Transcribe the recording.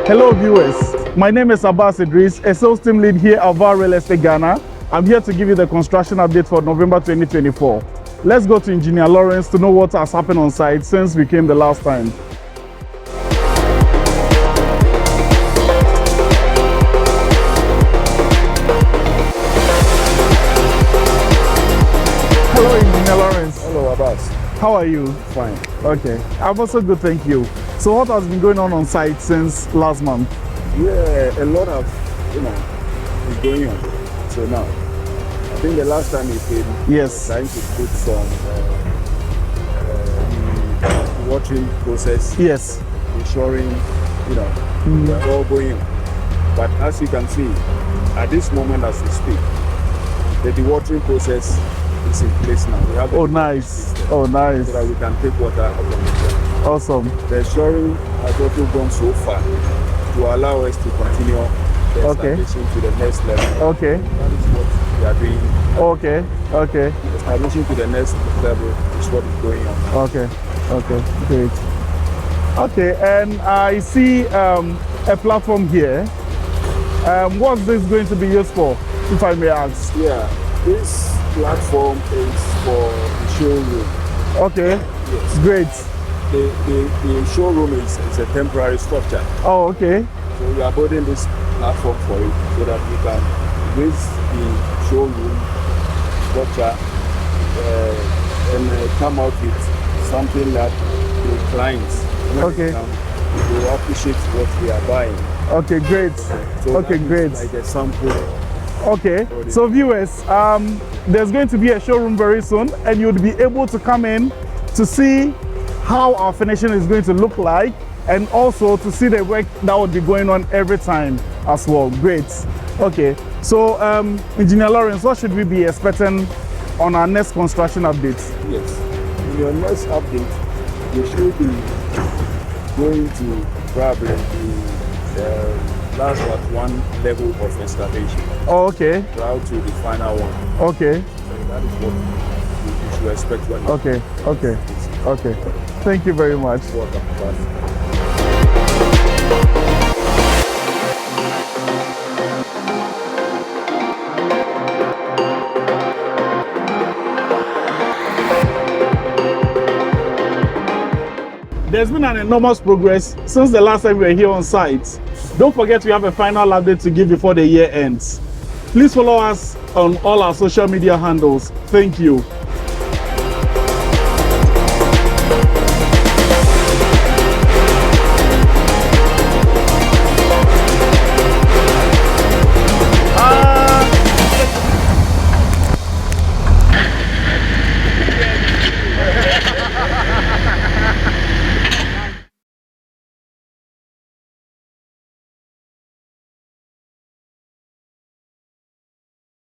Hello viewers, my name is Abbas Idris, a sales team lead here at Val Real Estate Ghana. I'm here to give you the construction update for November 2024. Let's go to Engineer Lawrence to know what has happened on site since we came the last time. Hello Engineer Lawrence. Hello Abbas. How are you? Fine. Okay, I'm also good, thank you. So what has been going on site since last month? Yeah, a lot of, is going on. So now, I think the last time you came, Yes. trying to put some watering process, Yes. ensuring, they're all going on. But as you can see, at this moment as we speak, the dewatering process is in place now. We have Nice. Oh, nice. so that we can take water out of the ground. Awesome. The shoring has also gone so far to allow us to continue the installation to the next level. Okay. That is what we are doing. Okay. Okay. The installation to the next level is what is going on. Okay. Okay. Great. Okay. And I see a platform here. What's this going to be used for, if I may ask? Yeah, this platform is for the showroom. Okay. Yes. Great. The showroom is a temporary structure. Oh, okay. So we are building this platform for it so that we can raise the showroom structure and come out with something that the clients will appreciate what we are buying. Okay, great. So okay, great. Like a sample. Okay, so viewers, there's going to be a showroom very soon, and you'll be able to come in to see how our finishing is going to look like, and also to see the work that would be going on every time as well. Great. Okay, so Engineer Lawrence, what should we be expecting on our next construction update? Yes, in your next update, you should be going to probably the last one level of installation. Oh, okay. Route to the final one. Okay. So that is what you should expect when Okay. Okay. Okay. Thank you very much. Welcome. There's been an enormous progress since the last time we were here on site. Don't forget we have a final update to give before the year ends. Please follow us on all our social media handles. Thank you.